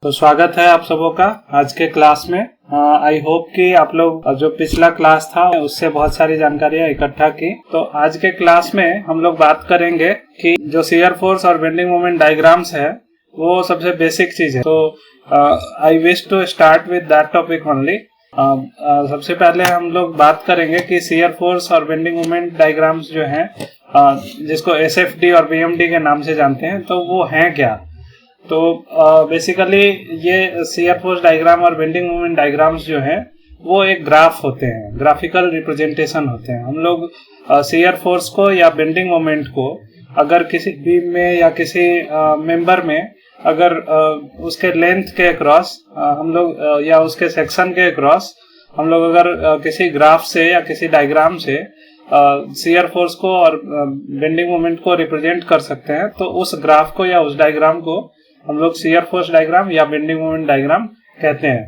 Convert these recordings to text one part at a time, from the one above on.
तो स्वागत है आप सबों का आज के क्लास में। आई होप कि आप लोग जो पिछला क्लास था उससे बहुत सारी जानकारियां इकट्ठा की। तो आज के क्लास में हम लोग बात करेंगे कि जो शियर फोर्स और बेंडिंग मोमेंट डायग्राम्स है वो सबसे बेसिक चीज है। तो I wish to start with that topic only. सबसे पहले हम लोग बात करेंगे कि शियर फोर्स और बेंडिंग मोमेंट डायग्राम्स जो हैं जिसको एसएफडी और बीएमडी के नाम से जानते हैं, तो वो हैं क्या। तो बेसिकली ये शियर फोर्स डायग्राम और बेंडिंग मोमेंट डायग्राम्स जो हैं वो एक ग्राफ होते हैं, ग्राफिकल रिप्रेजेंटेशन होते हैं। हम लोग शियर फोर्स को या बेंडिंग मोमेंट को अगर किसी बीम में या किसी मेंबर में अगर उसके लेंथ के अक्रॉस हम लोग या उसके सेक्शन के अक्रॉस हम लोग अगर किसी ग्राफ से या किसी डायग्राम से शियर फोर्स को और बेंडिंग मोमेंट को रिप्रेजेंट कर सकते हैं, तो उस ग्राफ को या उस डायग्राम को हम लोग शियर फोर्स डायग्राम या बेंडिंग मोमेंट डायग्राम कहते हैं।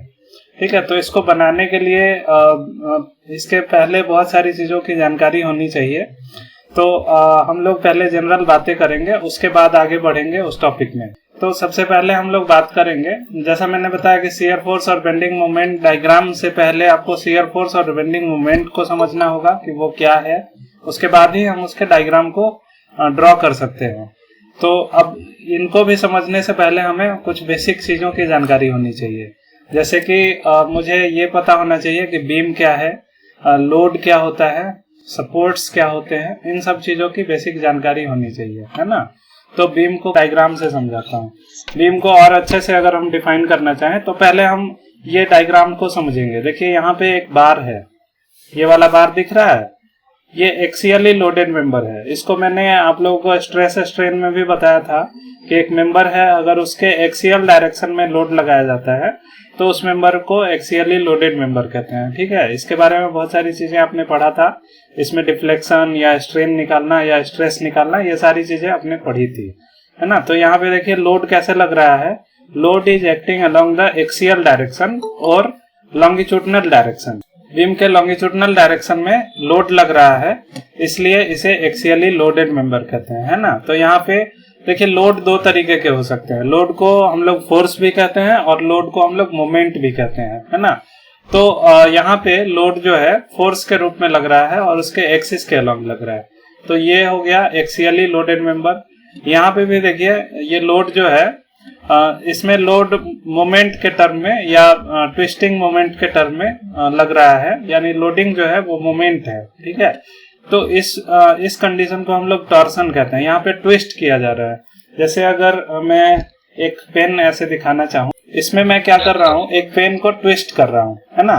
ठीक है, तो इसको बनाने के लिए इसके पहले बहुत सारी चीजों की जानकारी होनी चाहिए। तो हम लोग पहले जनरल बातें करेंगे, उसके बाद आगे बढ़ेंगे उस टॉपिक में। तो सबसे पहले हम लोग बात करेंगे, जैसा मैंने बताया कि शियर फोर्स और बेंडिंग मोमेंट डायग्राम से पहले आपको शियर फोर्स और बेंडिंग मोमेंट को समझना होगा कि वो क्या है, उसके बाद ही हम उसके डायग्राम को ड्रॉ कर सकते हैं। तो अब इनको भी समझने से पहले हमें कुछ बेसिक चीजों की जानकारी होनी चाहिए, जैसे कि मुझे ये पता होना चाहिए कि बीम क्या है, लोड क्या होता है, सपोर्ट्स क्या होते हैं, इन सब चीजों की बेसिक जानकारी होनी चाहिए, है ना। तो बीम को डायग्राम से समझाता हूँ। बीम को और अच्छे से अगर हम डिफाइन करना चाहें तो पहले हम ये डायग्राम को समझेंगे। देखिए यहाँ पे एक बार है, ये वाला बार दिख रहा है, ये एक्सियली लोडेड मेंबर है। इसको मैंने आप लोगों को स्ट्रेस स्ट्रेन में भी बताया था कि एक मेंबर है, अगर उसके एक्सियल डायरेक्शन में लोड लगाया जाता है तो उस मेंबर को एक्सियली लोडेड मेंबर कहते हैं। ठीक है, इसके बारे में बहुत सारी चीजें आपने पढ़ा था, इसमें डिफ्लेक्शन या स्ट्रेन निकालना या स्ट्रेस निकालना, ये सारी चीजें आपने पढ़ी थी, है ना। तो यहाँ पे देखिए लोड कैसे लग रहा है। Load is acting along the axial direction और लॉन्गिट्यूडनल डायरेक्शन। बीम के लॉन्गिट्यूडनल डायरेक्शन में लोड लग रहा है, इसलिए इसे एक्सियली लोडेड मेंबर कहते हैं, है ना। तो यहाँ पे देखिए लोड दो तरीके के हो सकते हैं। लोड को हम लोग फोर्स भी कहते हैं और लोड को हम लोग मोमेंट भी कहते हैं, है ना। तो यहाँ पे लोड जो है फोर्स के रूप में लग रहा है और उसके एक्सिस के अलॉन्ग लग रहा है, तो ये हो गया एक्सियली लोडेड मेंबर। यहाँ पे भी देखिए ये लोड जो है इसमें लोड मोमेंट के टर्म में या ट्विस्टिंग मोमेंट के टर्म में लग रहा है, यानी लोडिंग जो है वो मोमेंट है। ठीक है, तो इस कंडीशन को हम लोग टॉर्सन कहते हैं। यहाँ पे ट्विस्ट किया जा रहा है। जैसे अगर मैं एक पेन ऐसे दिखाना चाहूँ, इसमें मैं क्या कर रहा हूँ, एक पेन को ट्विस्ट कर रहा हूँ, है ना।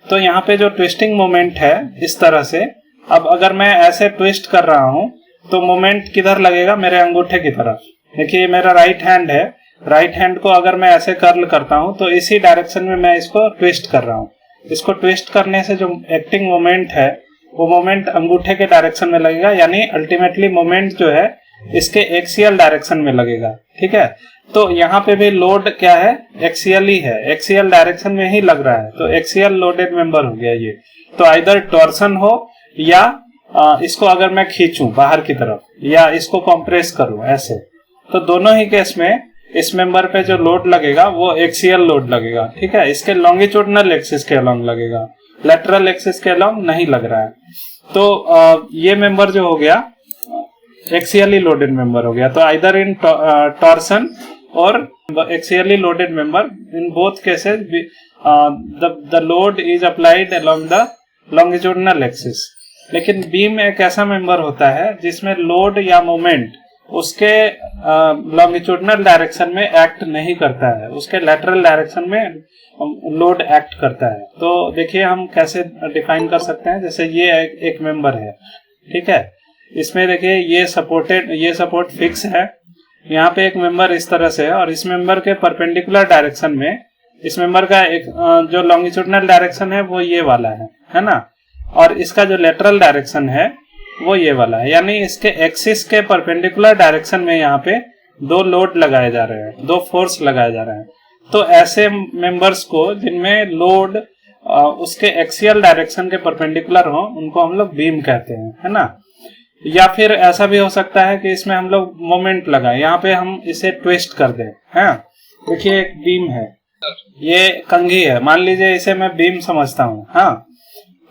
तो यहाँ पे जो ट्विस्टिंग मोमेंट है इस तरह से, अब अगर मैं ऐसे ट्विस्ट कर रहा हूँ तो मोमेंट किधर लगेगा, मेरे अंगूठे की तरफ। देखिए मेरा राइट हैंड है, राइट हैंड को अगर मैं ऐसे कर्ल करता हूं तो इसी डायरेक्शन में मैं इसको ट्विस्ट कर रहा हूं। इसको ट्विस्ट करने से जो एक्टिंग मोमेंट है वो मोमेंट अंगूठे के डायरेक्शन में लगेगा, यानी अल्टीमेटली मोमेंट जो है इसके एक्सियल डायरेक्शन में लगेगा। ठीक है, तो यहाँ पे भी लोड क्या है, एक्सियल ही है, एक्सियल डायरेक्शन में ही लग रहा है, तो एक्सियल लोडेड मेंबर हो गया ये। तो आइदर टॉर्सन हो या इसको अगर मैं खींचूं बाहर की तरफ या इसको कंप्रेस करूं ऐसे, तो दोनों ही केस में इस मेंबर पे जो लोड लगेगा वो एक्सियल लोड लगेगा। ठीक है, इसके लॉन्गिट्यूडनल एक्सिस के अलॉन्ग लगेगा, लेटरल एक्सिस के अलॉन्ग नहीं लग रहा है। तो ये मेंबर जो हो गया एक्सियली लोडेड मेंबर हो गया। तो आइदर इन टॉर्सन और axially loaded member, in both cases the load is applied along the longitudinal axis. लेकिन बीम एक ऐसा मेंबर होता है जिसमें लोड या मोमेंट उसके लॉन्गिट्यूडनल डायरेक्शन में एक्ट नहीं करता है, उसके लेटरल डायरेक्शन में लोड एक्ट करता है। तो देखिए हम कैसे डिफाइन कर सकते हैं। जैसे ये एक मेंबर है, ठीक है, इसमें देखिए ये सपोर्ट फिक्स है। यहाँ पे एक मेंबर इस तरह से है और इस मेंबर के परपेंडिकुलर डायरेक्शन में इस मेंबर का एक जो लॉन्गिट्यूडनल डायरेक्शन है वो ये वाला है ना, और इसका जो लेटरल डायरेक्शन है वो ये वाला है, यानी इसके एक्सिस के परपेंडिकुलर डायरेक्शन में यहाँ पे दो लोड लगाए जा रहे हैं, दो फोर्स लगाए जा रहे हैं। तो ऐसे मेंबर्स को जिनमें लोड उसके एक्सियल डायरेक्शन के परपेंडिकुलर हो उनको हम लोग बीम कहते हैं, है ना। या फिर ऐसा भी हो सकता है कि इसमें हम लोग मोमेंट लगाए, यहाँ पे हम इसे ट्विस्ट कर दें, है, देखिए एक बीम है, ये कंघी है, मान लीजिए इसे मैं बीम समझता हूँ। हाँ,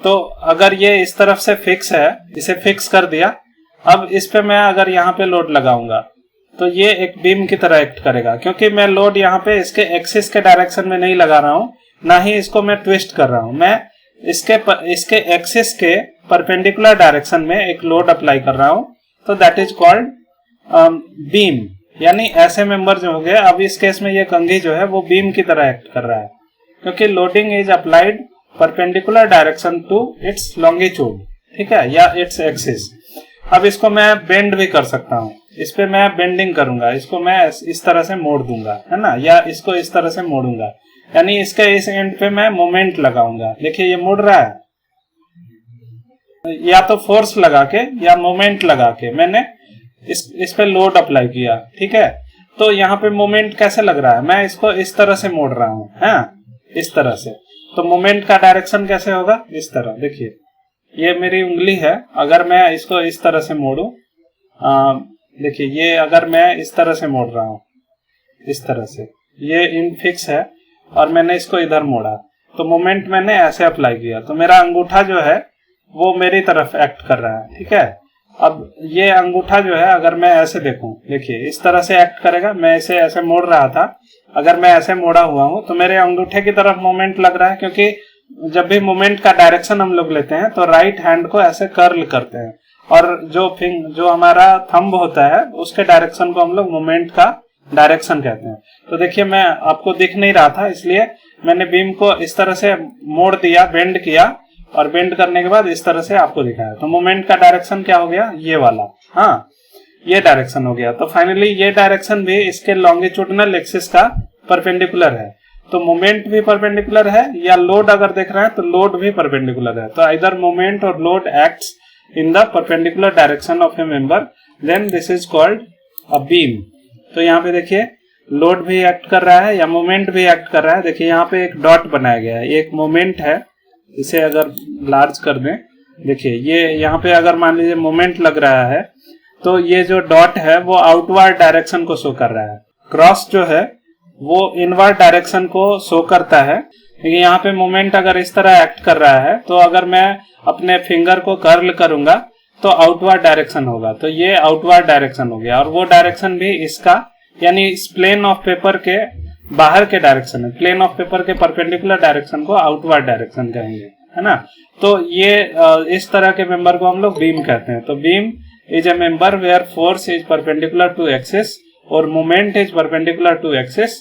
तो अगर ये इस तरफ से फिक्स है, इसे फिक्स कर दिया, अब इस पे मैं अगर यहाँ पे लोड लगाऊंगा तो ये एक बीम की तरह एक्ट करेगा, क्योंकि मैं लोड यहाँ पे इसके एक्सिस के डायरेक्शन में नहीं लगा रहा हूँ, ना ही इसको मैं ट्विस्ट कर रहा हूँ, मैं इसके एक्सिस के परपेंडिकुलर डायरेक्शन में एक लोड अप्लाई कर रहा हूँ। तो दैट इज कॉल्ड बीम, यानी ऐसे मेंबर जो हो गए। अब इस केस में ये कंघी जो है वो बीम की तरह एक्ट कर रहा है, क्योंकि loading is applied perpendicular direction to its longitude, ठीक है, या इट्स एक्सिस। अब इसको मैं बेंड भी कर सकता हूँ, इस पे मैं बेंडिंग करूंगा, इसको मैं इस तरह से मोड़ दूंगा, है ना, या इसको इस तरह से मोड़ूंगा, यानी इसके इस एंड पे मैं मोमेंट लगाऊंगा। देखिए ये मुड़ रहा है, या तो फोर्स लगा के या मोमेंट लगा के मैंने इस पे लोड अप्लाई किया, ठीक है। तो यहाँ पे मोमेंट कैसे लग रहा है, मैं इसको इस तरह से मोड़ रहा हूँ, हाँ, इस तरह से। तो मोमेंट का डायरेक्शन कैसे होगा, इस तरह। देखिए ये मेरी उंगली है, अगर मैं इसको इस तरह से मोड़ू, देखिए ये अगर मैं इस तरह से मोड़ रहा हूँ, इस तरह से, ये इन फिक्स है और मैंने इसको इधर मोड़ा, तो मोमेंट मैंने ऐसे अप्लाई किया, तो मेरा अंगूठा जो है वो मेरी तरफ एक्ट कर रहा है, ठीक है। अब ये अंगूठा जो है अगर मैं ऐसे देखूं, देखिए इस तरह से एक्ट करेगा, मैं इसे ऐसे मोड़ रहा था, अगर मैं ऐसे मोड़ा हुआ हूं तो मेरे अंगूठे की तरफ मोमेंट लग रहा है, क्योंकि जब भी मोमेंट का डायरेक्शन हम लोग लेते हैं तो राइट हैंड को ऐसे कर्ल करते हैं, और जो हमारा थंब होता है उसके डायरेक्शन को हम लोग मोमेंट का डायरेक्शन कहते हैं। तो देखिए मैं आपको दिख नहीं रहा था, इसलिए मैंने बीम को इस तरह से मोड़ दिया, बेंड किया, और बेंड करने के बाद इस तरह से आपको दिखाया। तो मोमेंट का डायरेक्शन क्या हो गया, ये वाला, हाँ, ये डायरेक्शन हो गया। तो फाइनली ये डायरेक्शन भी इसके लॉन्गिट्यूडिनल एक्सिस का परपेंडिकुलर है, तो मोमेंट भी परपेंडिकुलर है, या लोड अगर देख रहे हैं तो लोड भी परपेंडिकुलर है। तो आइदर मोमेंट और load acts in the perpendicular direction of a member, then this is called a beam. तो यहाँ पे देखिए लोड भी एक्ट कर रहा है या मोमेंट भी एक्ट कर रहा है। देखिए यहाँ पे एक डॉट बनाया गया है, एक मोमेंट है, इसे अगर लार्ज कर दें, देखिए ये यहाँ पे अगर मान लीजिए मोमेंट लग रहा है, तो ये जो डॉट है वो आउटवर्ड डायरेक्शन को शो कर रहा है, क्रॉस जो है वो इनवर्ड डायरेक्शन को शो करता है। लेकिन यहाँ पे मोमेंट अगर इस तरह एक्ट कर रहा है, तो अगर मैं अपने फिंगर को कर्ल करूंगा तो आउटवर्ड डायरेक्शन होगा, तो ये आउटवर्ड डायरेक्शन हो गया, और वो डायरेक्शन भी इसका, यानी इस प्लेन ऑफ पेपर के बाहर के डायरेक्शन है, प्लेन ऑफ पेपर के परपेंडिकुलर डायरेक्शन को आउटवर्ड डायरेक्शन कहेंगे, है ना। तो ये इस तरह के मेंबर को हम लोग बीम कहते हैं। तो beam is a member where force is perpendicular to axis और moment is perpendicular to axis.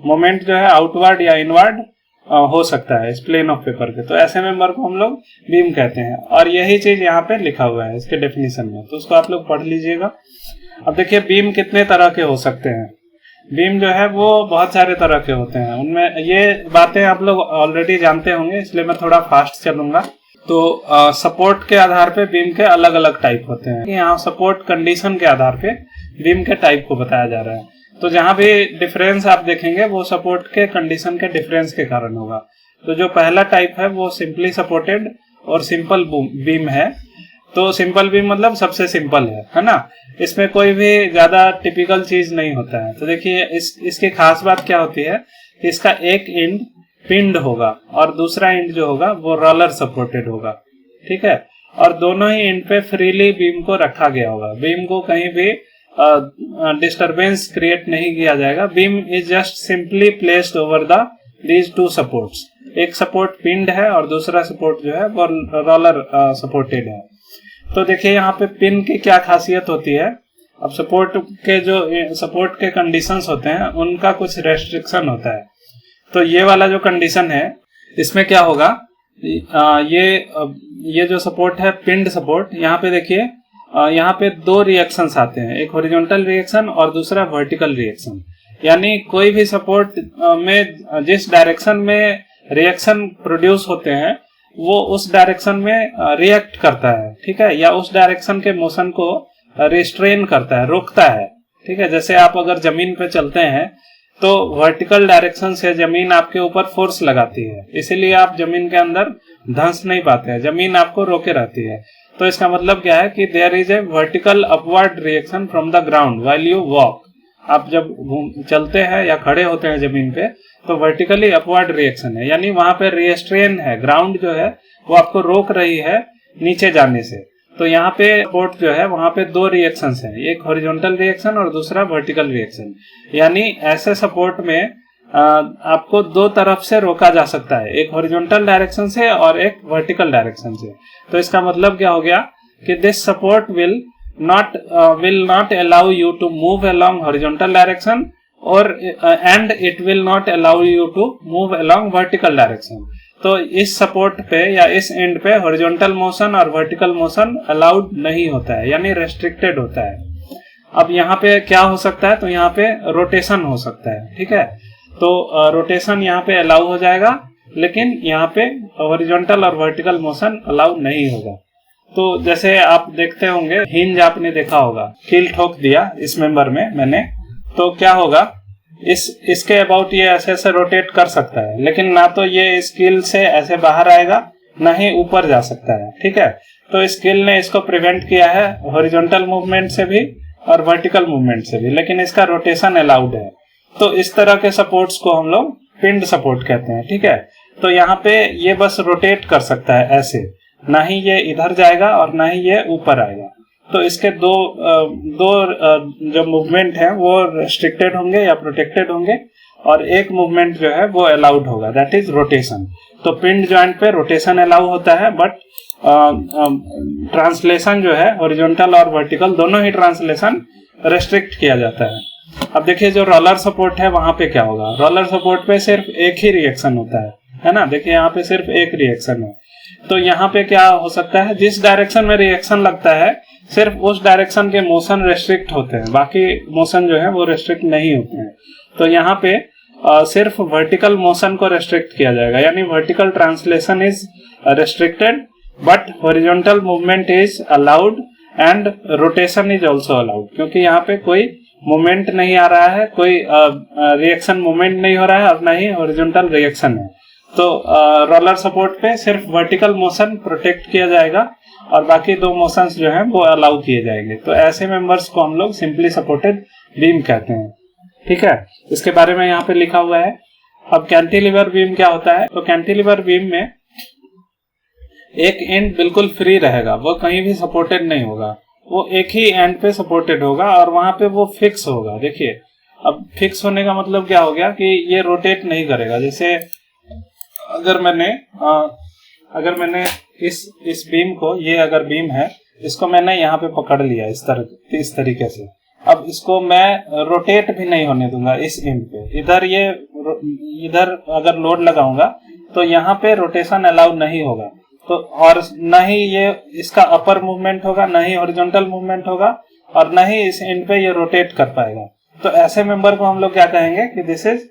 Moment जो है आउटवर्ड या इनवर्ड हो सकता है इस प्लेन ऑफ पेपर के, तो ऐसे मेंबर को हम लोग बीम कहते हैं। और यही चीज यहाँ पे लिखा हुआ है इसके डेफिनेशन में, तो उसको आप लोग पढ़ लीजिएगा। अब देखिए बीम कितने तरह के हो सकते हैं। बीम जो है वो बहुत सारे तरह के होते हैं, उनमें ये बातें आप लोग ऑलरेडी जानते होंगे, इसलिए मैं थोड़ा फास्ट चलूंगा। तो सपोर्ट के आधार पे बीम के अलग अलग टाइप होते हैं। यहाँ सपोर्ट कंडीशन के आधार पे बीम के टाइप को बताया जा रहा है। तो जहां भी डिफरेंस आप देखेंगे वो सपोर्ट के कंडीशन के डिफरेंस के कारण होगा। तो जो पहला टाइप है वो सिंपली सपोर्टेड और सिंपल बीम है। तो सिंपल बीम मतलब सबसे सिंपल है ना, इसमें कोई भी ज्यादा टिपिकल चीज नहीं होता है। तो देखिए इसकी खास बात क्या होती है कि इसका एक एंड पिंड होगा और दूसरा एंड जो होगा वो रोलर सपोर्टेड होगा, ठीक है। और दोनों ही एंड पे फ्रीली बीम को रखा गया होगा, बीम को कहीं भी डिस्टरबेंस क्रिएट नहीं किया जाएगा। Beam is just simply placed over these two supports. एक सपोर्ट पिंड है और दूसरा सपोर्ट जो है वो रोलर सपोर्टेड है। तो देखिए यहाँ पे पिन की क्या खासियत होती है। अब सपोर्ट के कंडीशंस होते हैं उनका कुछ रेस्ट्रिक्शन होता है। तो ये वाला जो कंडीशन है इसमें क्या होगा, ये जो सपोर्ट है पिंड सपोर्ट, यहाँ पे देखिए यहाँ पे दो रिएक्शंस आते हैं, एक हॉरिजॉन्टल रिएक्शन और दूसरा वर्टिकल रिएक्शन। यानी कोई भी सपोर्ट में जिस डायरेक्शन में रिएक्शन प्रोड्यूस होते हैं वो उस डायरेक्शन में रिएक्ट करता है, ठीक है, या उस डायरेक्शन के मोशन को रिस्ट्रेन करता है, रोकता है, ठीक है। जैसे आप अगर जमीन पे चलते हैं तो वर्टिकल डायरेक्शन से जमीन आपके ऊपर फोर्स लगाती है, इसीलिए आप जमीन के अंदर धंस नहीं पाते हैं, जमीन आपको रोके रहती है। तो इसका मतलब क्या है कि there is a vertical upward reaction from the ground while you walk. आप जब चलते हैं या खड़े होते हैं जमीन पे तो वर्टिकली अपवर्ड रिएक्शन है, यानी वहां पे रिस्ट्रेन है, ग्राउंड जो है वो आपको रोक रही है नीचे जाने से। तो यहाँ पे सपोर्ट जो है वहां पे दो रिएक्शंस हैं, एक हॉरिजॉन्टल रिएक्शन और दूसरा वर्टिकल रिएक्शन। यानी ऐसे सपोर्ट में आपको दो तरफ से रोका जा सकता है, एक हॉरिजॉन्टल डायरेक्शन से और एक वर्टिकल डायरेक्शन से। तो इसका मतलब क्या हो गया कि this support will not allow you to move along horizontal direction or and it will not allow you to move along vertical direction। तो इस सपोर्ट पे या इस एंड पे हॉरिजॉन्टल मोशन और वर्टिकल मोशन अलाउड नहीं होता है, यानी रेस्ट्रिक्टेड होता है। अब यहाँ पे क्या हो सकता है, तो यहाँ पे रोटेशन हो सकता है, ठीक है। तो रोटेशन यहाँ पे अलाउ हो जाएगा, लेकिन यहाँ पे हॉरिजॉन्टल और वर्टिकल मोशन अलाउ नहीं होगा। तो जैसे आप देखते होंगे, हिंज आपने देखा होगा, कील ठोक दिया इस मेंबर में मैंने, तो क्या होगा, इसके अबाउट ये ऐसे ऐसे रोटेट कर सकता है, लेकिन ना तो ये इस कील से ऐसे बाहर आएगा, ना ही ऊपर जा सकता है, ठीक है। तो इस कील ने इसको प्रिवेंट किया है हॉरिजॉन्टल मूवमेंट से भी और वर्टिकल मूवमेंट से भी, लेकिन इसका रोटेशन अलाउड है। तो इस तरह के सपोर्ट्स को हम लोग पिंड सपोर्ट कहते हैं, ठीक है। तो यहाँ पे ये बस रोटेट कर सकता है ऐसे, ना ही ये इधर जाएगा और ना ही ये ऊपर आएगा। तो इसके दो जो मूवमेंट है वो रेस्ट्रिक्टेड होंगे या प्रोटेक्टेड होंगे, और एक मूवमेंट जो है वो अलाउड होगा, दैट इज रोटेशन। तो पिंड जॉइंट पे रोटेशन अलाउ होता है, बट ट्रांसलेशन जो है हॉरिजॉन्टल और वर्टिकल दोनों ही ट्रांसलेशन रेस्ट्रिक्ट किया जाता है। अब देखिए जो रोलर सपोर्ट है वहां पे क्या होगा, रोलर सपोर्ट पे सिर्फ एक ही रिएक्शन होता है ना। देखिए यहाँ पे सिर्फ एक रिएक्शन है, तो यहाँ पे क्या हो सकता है, जिस डायरेक्शन में रिएक्शन लगता है सिर्फ उस डायरेक्शन के मोशन रेस्ट्रिक्ट होते हैं, बाकी मोशन जो है वो रेस्ट्रिक्ट नहीं होते हैं। तो यहाँ पे सिर्फ वर्टिकल मोशन को रेस्ट्रिक्ट किया जाएगा, यानी vertical translation is restricted but horizontal movement is allowed and rotation is also allowed, क्योंकि यहाँ पे कोई मूवमेंट नहीं आ रहा है, कोई रिएक्शन मूवमेंट नहीं हो रहा है और ना ही हॉरिजॉन्टल रिएक्शन है। तो रोलर सपोर्ट पे सिर्फ वर्टिकल मोशन प्रोटेक्ट किया जाएगा और बाकी दो मोशंस जो हैं वो अलाउ किए जाएंगे। तो ऐसे मेंबर्स को हम लोग सिंपली सपोर्टेड बीम कहते हैं, ठीक है। इसके बारे में यहाँ पे लिखा हुआ है। अब कैंटिलीवर बीम क्या होता है, तो कैंटिलीवर बीम में एक एंड बिल्कुल फ्री रहेगा, वो कहीं भी सपोर्टेड नहीं होगा, वो एक ही एंड पे सपोर्टेड होगा और वहां पे वो फिक्स होगा। देखिए अब फिक्स होने का मतलब क्या हो गया कि ये रोटेट नहीं करेगा। जैसे अगर मैंने इस बीम को, ये अगर बीम है, इसको मैंने यहाँ पे पकड़ लिया इस तरीके से, अब इसको मैं रोटेट भी नहीं होने दूंगा इस एंड पे। इधर अगर लोड लगाऊंगा तो यहाँ पे रोटेशन अलाउ नहीं होगा, तो और न ही ये इसका अपर मूवमेंट होगा, न ही हॉरिजॉन्टल मूवमेंट होगा और न ही इस एंड पे ये रोटेट कर पाएगा। तो ऐसे मेंबर को हम लोग क्या कहेंगे कि this is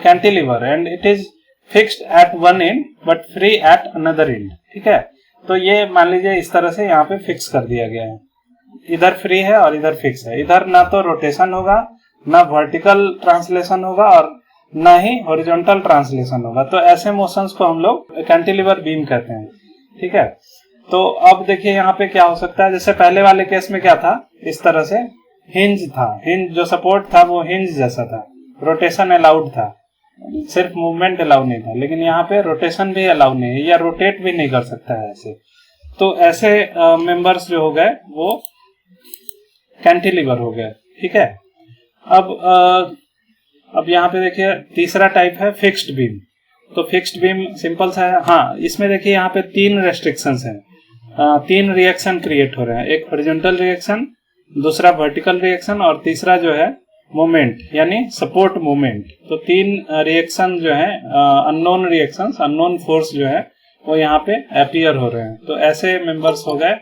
cantilever and it is fixed at one and but free at another and, ठीक है। तो ये मान लीजिए इस तरह से यहाँ पे फिक्स कर दिया गया है, इधर फ्री है और इधर फिक्स है। इधर ना तो रोटेशन होगा, ना वर्टिकल ट्रांसलेशन होगा और ना ही हॉरिजॉन्टल ट्रांसलेशन होगा। तो ऐसे मोशंस को हम लोग कैंटिलीवर बीम कहते हैं, ठीक है। तो अब देखिए यहाँ पे क्या हो सकता है, जैसे पहले वाले केस में क्या था, इस तरह से हिंज था, हिंज जो सपोर्ट था वो हिंज जैसा था, रोटेशन अलाउड था, सिर्फ मूवमेंट अलाउ नहीं था। लेकिन यहाँ पे रोटेशन भी अलाउ नहीं है या रोटेट भी नहीं कर सकता है ऐसे। तो ऐसे मेंबर्स जो हो गए वो कैंटिलीवर हो गए, ठीक है। अब यहाँ पे देखिए तीसरा टाइप है फिक्स्ड बीम। तो फिक्स्ड बीम सिंपल सा है, हाँ इसमें देखिए यहाँ पे तीन रेस्ट्रिक्शंस हैं, तीन रिएक्शन क्रिएट हो रहे हैं, एक हॉरिजॉन्टल रिएक्शन, दूसरा वर्टिकल रिएक्शन और तीसरा जो है मोमेंट यानी सपोर्ट मोमेंट। तो तीन रिएक्शन जो है अननोन रिएक्शंस, अननोन फोर्स जो है वो यहाँ पे अपीयर हो रहे हैं। तो ऐसे मेंबर्स हो गए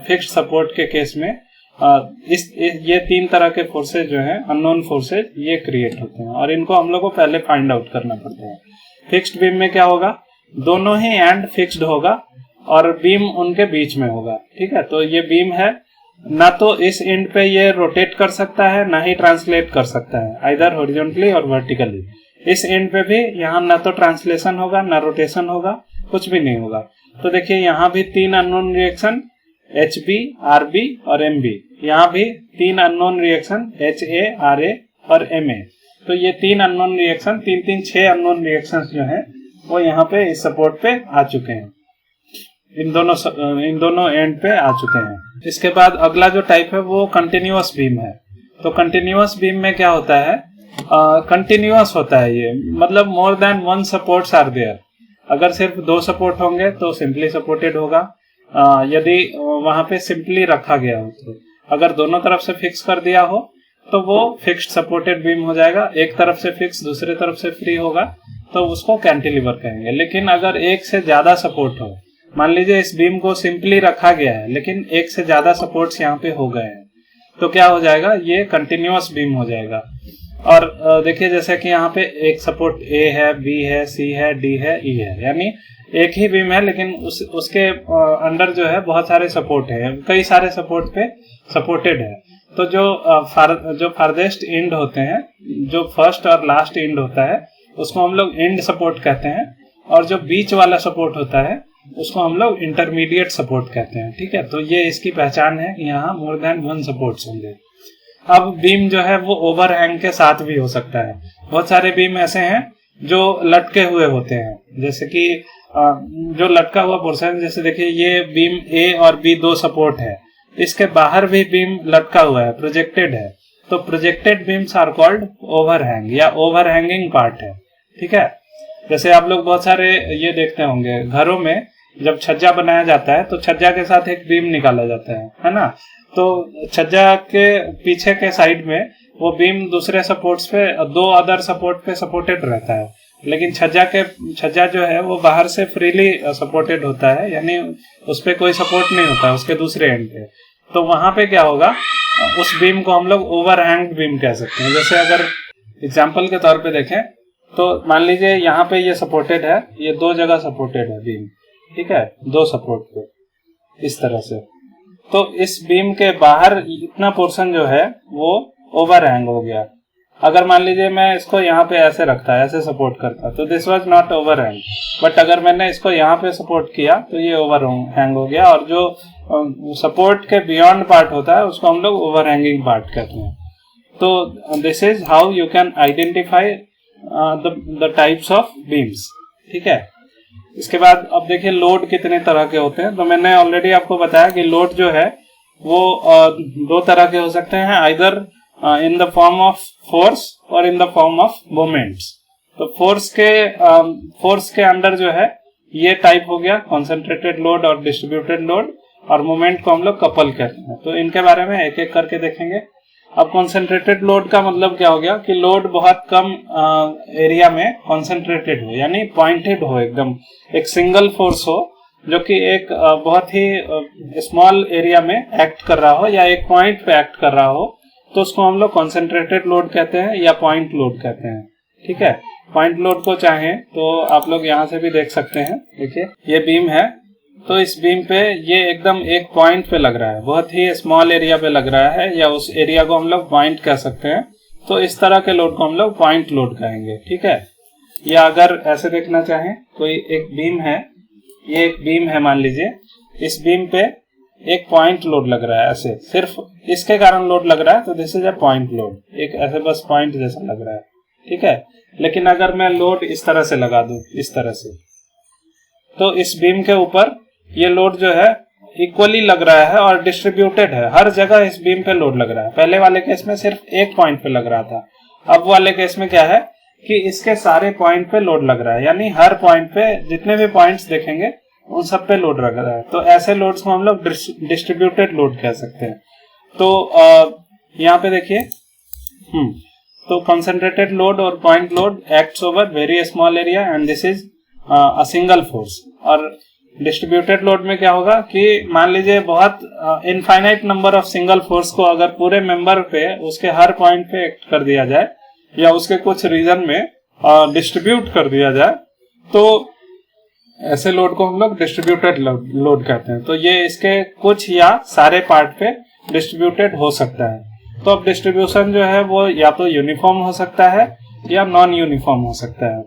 फिक्स्ड सपोर्ट के केस में। ये तीन तरह के फोर्सेज जो है अननोन फोर्सेज ये क्रिएट होते हैं और इनको हम लोग को पहले फाइंड आउट करना पड़ता है। फिक्स्ड बीम में क्या होगा, दोनों ही एंड फिक्स्ड होगा और बीम उनके बीच में होगा, ठीक है। तो ये बीम है, ना तो इस एंड पे ये रोटेट कर सकता है ना ही ट्रांसलेट कर सकता है, आइदर हॉरिजॉन्टली और वर्टिकली। इस एंड पे भी यहाँ ना तो ट्रांसलेशन होगा ना रोटेशन होगा, कुछ भी नहीं होगा। तो देखिए यहाँ भी तीन अननोन रिएक्शन, HB, RB और MB। यहाँ भी 3 अननोन रिएक्शन HA, RA और MA। तो ये 3 अननोन रिएक्शन 6 अननोन रिएक्शंस जो हैं वो यहाँ पे इस सपोर्ट पे आ चुके हैं, इन दोनों एंड पे आ चुके हैं। इसके बाद अगला जो टाइप है वो कंटिन्यूअस बीम है। तो कंटिन्यूअस बीम में क्या होता है, कंटिन्यूअस होता है ये, मतलब more than 1 supports are there. अगर सिर्फ 2 सपोर्ट होंगे तो सिंपली सपोर्टेड होगा, यदि वहां पे सिंपली रखा गया हो तो। अगर दोनों तरफ से फिक्स कर दिया हो तो वो फिक्स्ड सपोर्टेड बीम हो जाएगा। एक तरफ से फिक्स दूसरे तरफ से फ्री होगा तो उसको कैंटिलीवर कहेंगे। लेकिन अगर एक से ज्यादा सपोर्ट हो, मान लीजिए इस बीम को सिंपली रखा गया है लेकिन एक से ज्यादा सपोर्ट्स यहाँ पे हो गए हैं, तो क्या हो जाएगा, ये कंटिन्यूअस बीम हो जाएगा। और देखिए जैसे कि यहाँ पे एक सपोर्ट A है, B है, C है, D है, E है, यानी एक ही बीम है लेकिन उसके अंडर जो है बहुत सारे सपोर्ट है, कई सारे सपोर्ट पे सपोर्टेड है। तो जो फारदेस्ट एंड होते हैं, जो फर्स्ट और लास्ट एंड होता है उसको हम लोग एंड सपोर्ट कहते हैं, और जो बीच वाला सपोर्ट होता है उसको हम लोग इंटरमीडिएट सपोर्ट कहते हैं। ठीक है, तो ये इसकी पहचान है, यहाँ मोर देन 1 सपोर्ट्स होंगे। अब बीम जो है वो ओवरहैंग के साथ भी हो सकता है। बहुत सारे बीम ऐसे हैं जो लटके हुए होते हैं, जैसे कि जो लटका हुआ पोर्शन, जैसे देखिए ये बीम A और B 2 सपोर्ट है, इसके बाहर भी बीम लटका हुआ है, प्रोजेक्टेड है। तो projected beams are called overhang या ओवरहैंगिंग पार्ट है। ठीक है, जैसे आप लोग बहुत सारे ये देखते होंगे घरों में जब छज्जा बनाया जाता है तो छज्जा के साथ एक बीम निकाला जाता है ना। तो छज्जा के पीछे के साइड में वो बीम दूसरे सपोर्ट्स पे, 2 अदर सपोर्ट पे सपोर्टेड रहता है, लेकिन छज्जा जो है वो बाहर से फ्रीली सपोर्टेड होता है, यानी उस पे कोई सपोर्ट नहीं होता है उसके दूसरे एंड पे। तो वहां पे क्या होगा, उस बीम को हम लोग ओवरहैंग बीम कह सकते हैं। जैसे अगर एग्जाम्पल के तौर पे देखें तो मान लीजिए यहाँ पे ये सपोर्टेड है, ये 2 जगह सपोर्टेड है बीम, ठीक है, 2 सपोर्ट पे इस तरह से। तो इस बीम के बाहर इतना पोर्शन जो है वो ओवरहैंग हो गया। अगर मान लीजिए मैं इसको यहाँ पे ऐसे रखता, ऐसे सपोर्ट करता, तो this was not overhang. But अगर मैंने इसको यहाँ पे सपोर्ट किया तो ये ओवरहैंग हो गया, और जो सपोर्ट के बियॉन्ड पार्ट होता है उसको हम लोग ओवरहैंगिंग पार्ट कहते हैं। तो this is how you can identify the types of beams. ठीक है, इसके बाद अब देखिए लोड कितने तरह के होते हैं। तो मैंने ऑलरेडी आपको बताया कि लोड जो है वो 2 तरह के हो सकते हैं, either in the form of force और in the form of moments. तो फोर्स के अंडर जो है ये टाइप हो गया कॉन्सेंट्रेटेड लोड और डिस्ट्रीब्यूटेड लोड, और मोमेंट को हम लोग कपल कहते हैं। तो इनके बारे में एक एक करके देखेंगे। अब कॉन्सेंट्रेटेड लोड का मतलब क्या हो गया कि लोड बहुत कम एरिया में कॉन्सेंट्रेटेड हो, यानी पॉइंटेड हो, एकदम एक सिंगल फोर्स हो जो कि एक बहुत ही स्मॉल एरिया में एक्ट कर रहा हो या एक पॉइंट पे एक्ट कर रहा हो, तो उसको हम लोग कॉन्सेंट्रेटेड लोड कहते हैं या पॉइंट लोड कहते हैं। ठीक है, पॉइंट लोड को चाहें तो आप लोग यहाँ से भी देख सकते हैं। देखिए ये बीम है, तो इस बीम पे ये एकदम एक पॉइंट पे लग रहा है, बहुत ही स्मॉल एरिया पे लग रहा है, या उस एरिया को हम लोग पॉइंट कह सकते हैं। तो इस तरह के लोड को हम लोग पॉइंट लोड कहेंगे। ठीक है, या अगर ऐसे देखना चाहें, कोई एक बीम है, ये एक बीम है मान लीजिए, इस बीम पे एक पॉइंट लोड लग रहा है, ऐसे सिर्फ इसके कारण लोड लग रहा है, तो this is a point load, एक ऐसे बस पॉइंट जैसा लग रहा है। ठीक है, लेकिन अगर मैं लोड इस तरह से लगा दूं, इस तरह से, तो इस बीम के ऊपर ये लोड जो है इक्वली लग रहा है और डिस्ट्रीब्यूटेड है, हर जगह इस बीम पे लोड लग रहा है। पहले वाले केस में सिर्फ एक पॉइंट पे लग रहा था, अब वाले केस में क्या है कि इसके सारे पॉइंट पे लोड लग रहा है, यानी हर पॉइंट पे जितने भी पॉइंट्स देखेंगे उन सब पे लोड लग रहा है। तो ऐसे लोड्स को हम लोग डिस्ट्रीब्यूटेड लोड कह सकते हैं। तो यहाँ पे देखिए, तो कंसंट्रेटेड लोड और point load acts over very small area and this is a single force. और डिस्ट्रीब्यूटेड लोड में क्या होगा कि मान लीजिए बहुत infinite number of single force को अगर पूरे मेंबर पे उसके हर पॉइंट पे एक्ट कर दिया जाए या उसके कुछ रीजन में डिस्ट्रीब्यूट कर दिया जाए, तो ऐसे लोड को हम लोग डिस्ट्रीब्यूटेड लोड कहते हैं। तो ये इसके कुछ या सारे पार्ट पे डिस्ट्रीब्यूटेड हो सकता है। तो अब डिस्ट्रीब्यूशन जो है वो या तो यूनिफॉर्म हो सकता है या नॉन यूनिफॉर्म हो सकता है।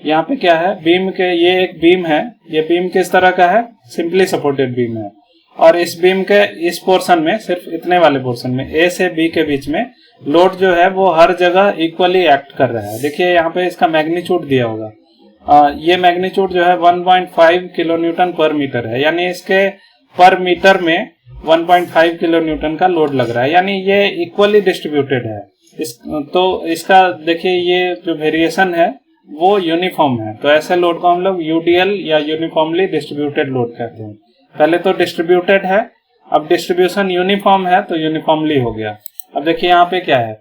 यहाँ पे क्या है, बीम के, ये एक बीम है, ये बीम किस तरह का है, सिंपली सपोर्टेड बीम है। और इस बीम के इस पोर्शन में, सिर्फ इतने वाले पोर्शन में ए से बी के बीच में लोड जो है वो हर जगह इक्वली एक्ट कर रहा है। देखिए यहाँ पे इसका मैग्नीट्यूड दिया होगा, ये मैग्नीट्यूड जो है 1.5 किलो न्यूटन पर मीटर है, यानी इसके पर मीटर में 1.5 किलो न्यूटन का लोड लग रहा है, यानी ये इक्वली डिस्ट्रीब्यूटेड है। तो इसका देखिए ये जो वेरिएशन है वो यूनिफॉर्म है। तो ऐसे लोड को हम लोग यूडीएल या यूनिफॉर्मली डिस्ट्रीब्यूटेड लोड कहते हैं। पहले तो डिस्ट्रीब्यूटेड है, अब डिस्ट्रीब्यूशन यूनिफॉर्म है तो यूनिफॉर्मली हो गया। अब देखिए यहाँ पे क्या है,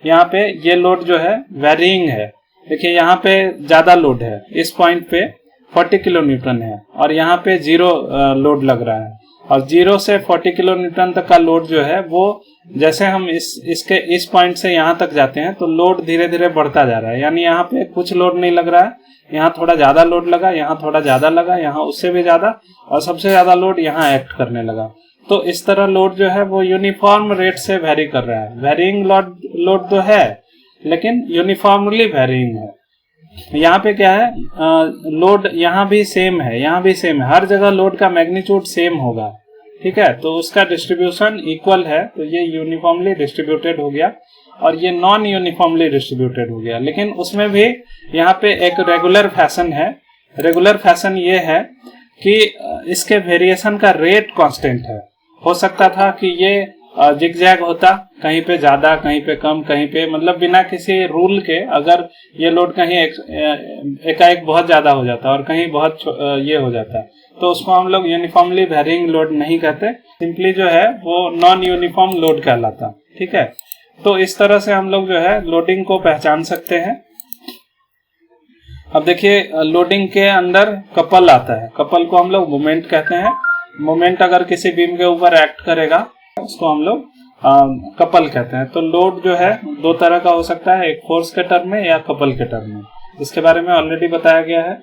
यहाँ पे ये लोड जो है वेरिंग है। देखिए यहाँ पे ज्यादा लोड है, इस पॉइंट पे 40 किलो न्यूटन है और यहाँ पे 0 लोड लग रहा है। और 0 से 40 किलो न्यूटन तक का लोड जो है वो जैसे हम इसके इस पॉइंट से यहाँ तक जाते हैं तो लोड धीरे धीरे बढ़ता जा रहा है। यानी यहाँ पे कुछ लोड नहीं लग रहा है, यहाँ थोड़ा ज्यादा लोड लगा, यहाँ थोड़ा ज्यादा लगा, यहाँ उससे भी ज्यादा, और सबसे ज्यादा लोड यहाँ एक्ट करने लगा। तो इस तरह लोड जो है वो यूनिफॉर्म रेट से वेरी कर रहा है। वेरिंग लोड तो है लेकिन यूनिफॉर्मली वेरिंग है। यहाँ पे क्या है, लोड यहाँ भी सेम है, यहाँ भी सेम है, हर जगह लोड का मैग्नीट्यूड सेम होगा। ठीक है, तो उसका डिस्ट्रीब्यूशन इक्वल है, तो ये यूनिफॉर्मली डिस्ट्रीब्यूटेड हो गया और ये नॉन यूनिफॉर्मली डिस्ट्रीब्यूटेड हो गया। लेकिन उसमें भी यहाँ पे एक रेगुलर फैशन है। रेगुलर फैशन ये है कि इसके वेरिएशन का रेट कांस्टेंट है। हो सकता था कि ये जिगजैग होता, कहीं पे ज्यादा, कहीं पे कम, कहीं पे मतलब बिना किसी रूल के, अगर ये लोड कहीं एकाएक बहुत ज्यादा हो जाता और कहीं बहुत ये हो जाता, तो उसको हम लोग यूनिफॉर्मली वेरिंग लोड नहीं कहते, सिंपली जो है वो नॉन यूनिफॉर्म लोड कहलाता। ठीक है, तो इस तरह से हम लोग जो है लोडिंग को पहचान सकते हैं। अब देखिए लोडिंग के अंदर कपल आता है, कपल को हम लोग मोमेंट कहते हैं। मोमेंट अगर किसी बीम के ऊपर एक्ट करेगा उसको हम लोग कपल कहते हैं। तो लोड जो है दो तरह का हो सकता है, एक फोर्स के टर्म में या कपल के टर्म में, इसके बारे में ऑलरेडी बताया गया है।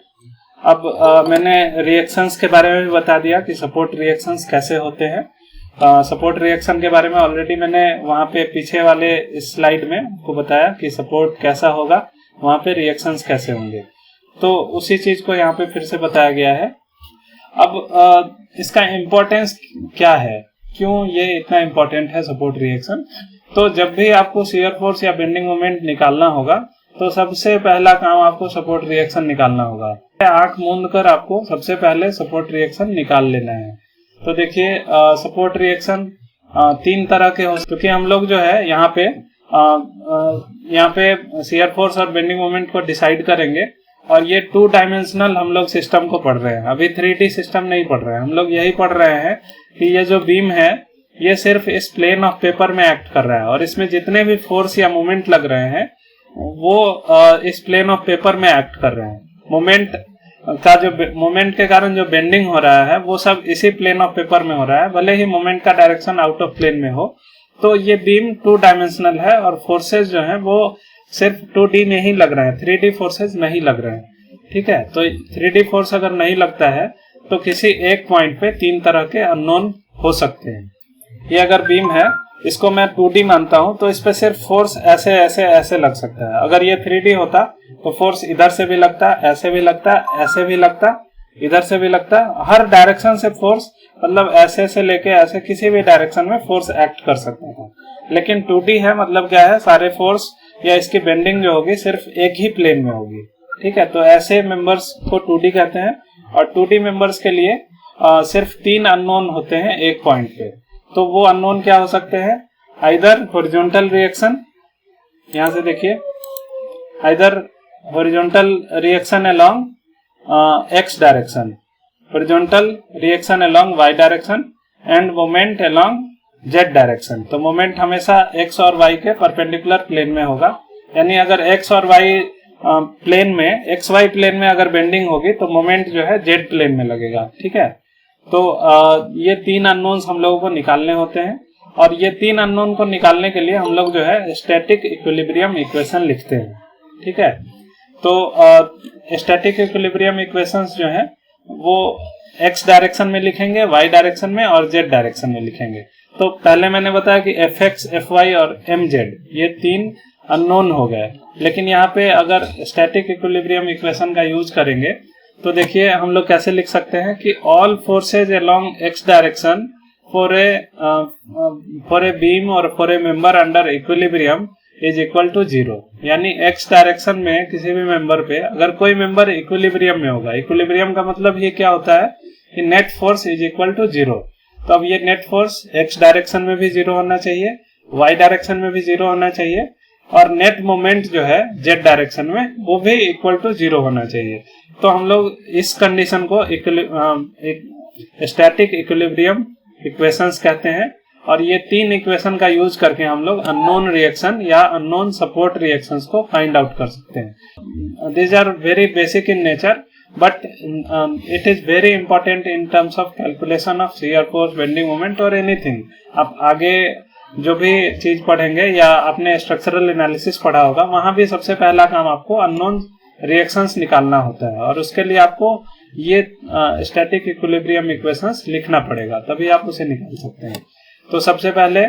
अब मैंने रिएक्शंस के बारे में भी बता दिया कि सपोर्ट रिएक्शंस कैसे होते हैं। सपोर्ट रिएक्शन के बारे में ऑलरेडी मैंने वहां पे पीछे वाले स्लाइड में आपको बताया कि सपोर्ट कैसा होगा, वहां पे रिएक्शंस कैसे होंगे, तो उसी चीज को यहाँ पे फिर से बताया गया है। अब इसका इम्पोर्टेंस क्या है, क्यों ये इतना इम्पोर्टेंट है सपोर्ट रिएक्शन। तो जब भी आपको शियर फोर्स या बेंडिंग मोमेंट निकालना होगा तो सबसे पहला काम आपको सपोर्ट रिएक्शन निकालना होगा। आंख मूंद कर आपको सबसे पहले सपोर्ट रिएक्शन निकाल लेना है। तो देखिए सपोर्ट रिएक्शन 3 तरह के हो, क्योंकि हम लोग जो है यहाँ पे शियर फोर्स और बेंडिंग मोमेंट को डिसाइड करेंगे और ये 2 डायमेंशनल हम लोग सिस्टम को पढ़ रहे हैं, अभी 3D सिस्टम नहीं पढ़ रहे हैं। हम लोग यही पढ़ रहे हैं कि ये जो बीम है ये सिर्फ इस प्लेन ऑफ पेपर में एक्ट कर रहा है और इसमें जितने भी फोर्स या मोमेंट लग रहे हैं वो इस प्लेन ऑफ पेपर में एक्ट कर रहे हैं। मोमेंट के कारण जो बेंडिंग हो रहा है वो सब इसी प्लेन ऑफ पेपर में हो रहा है, भले ही मोमेंट का डायरेक्शन आउट ऑफ प्लेन में हो। तो ये बीम 2 डायमेंशनल है और फोर्सेज जो है वो सिर्फ 2D में ही लग रहे हैं, 3D फोर्सेज नहीं लग रहे हैं। ठीक है, तो 3D फोर्स अगर नहीं लगता है तो किसी एक पॉइंट पे 3 तरह के अननोन हो सकते हैं। ये अगर बीम है, इसको मैं 2D मानता हूं, तो इस पे सिर्फ फोर्स ऐसे ऐसे ऐसे लग सकता है। अगर ये 3D होता तो फोर्स इधर से भी लगता, ऐसे भी लगता, ऐसे भी लगता, इधर से भी लगता, हर डायरेक्शन से फोर्स, मतलब ऐसे से लेके ऐसे किसी भी डायरेक्शन में फोर्स एक्ट कर सकता था। लेकिन 2D है, मतलब क्या है, सारे फोर्स या इसकी बेंडिंग जो होगी सिर्फ एक ही प्लेन में होगी। ठीक है, तो ऐसे मेंबर्स को 2D कहते हैं और 2D मेंबर्स के लिए सिर्फ 3 अननोन होते हैं एक पॉइंट पे। तो वो अननोन क्या हो सकते हैं, आइदर हॉरिजॉन्टल रिएक्शन, यहां से देखिए, either horizontal reaction along X direction, horizontal reaction along Y direction and moment along Z direction. तो मोमेंट हमेशा एक्स और वाई के परपेंडिकुलर प्लेन में होगा, यानी अगर एक्स और वाई प्लेन में, एक्स वाई प्लेन में अगर बेंडिंग होगी तो मोमेंट जो है जेड प्लेन में लगेगा। ठीक है, तो ये 3 अननोन्स हम लोगों को निकालने होते हैं और ये 3 अननोन को निकालने के लिए हम लोग जो है स्टैटिक इक्विलिब्रियम इक्वेशन लिखते हैं। ठीक है, तो स्टैटिक इक्विलिब्रियम इक्वेशंस जो है वो एक्स डायरेक्शन में लिखेंगे, वाई डायरेक्शन में और जेड डायरेक्शन में लिखेंगे। तो पहले मैंने बताया कि fx, fy और mz ये 3 अननोन हो गए, लेकिन यहाँ पे अगर स्टैटिक इक्विलिब्रियम इक्वेशन का यूज करेंगे तो देखिए हम लोग कैसे लिख सकते हैं कि all forces along X direction for a beam और for a member under equilibrium is equal to 0। यानी एक्स डायरेक्शन में किसी भी मेंबर पे अगर कोई मेंबर इक्विलिब्रियम में होगा, इक्विलिब्रियम का मतलब ये क्या होता है कि net force is equal to 0। तो अब ये नेट फोर्स एक्स डायरेक्शन में भी 0 होना चाहिए, वाई डायरेक्शन में भी 0 होना चाहिए, और नेट मोमेंट जो है जेड डायरेक्शन में वो भी इक्वल टू 0 होना चाहिए। तो हम लोग इस कंडीशन को स्टैटिक इक्विलिब्रियम इक्वेशंस कहते हैं। और ये 3 इक्वेशन का यूज करके हम लोग अननोन रिएक्शन या अननोन सपोर्ट रिएक्शंस को फाइंड आउट कर सकते हैं। These are very basic in nature, but it is very important in terms of calculation of shear force, bending moment और एनीथिंग। आप आगे जो भी चीज पढ़ेंगे या आपने स्ट्रक्चरल एनालिसिस पढ़ा होगा, वहां भी सबसे पहला काम आपको अननोन रिएक्शंस निकालना होता है, और उसके लिए आपको ये स्टैटिक इक्विलिब्रियम इक्वेशंस लिखना पड़ेगा, तभी आप उसे निकाल सकते हैं। तो सबसे पहले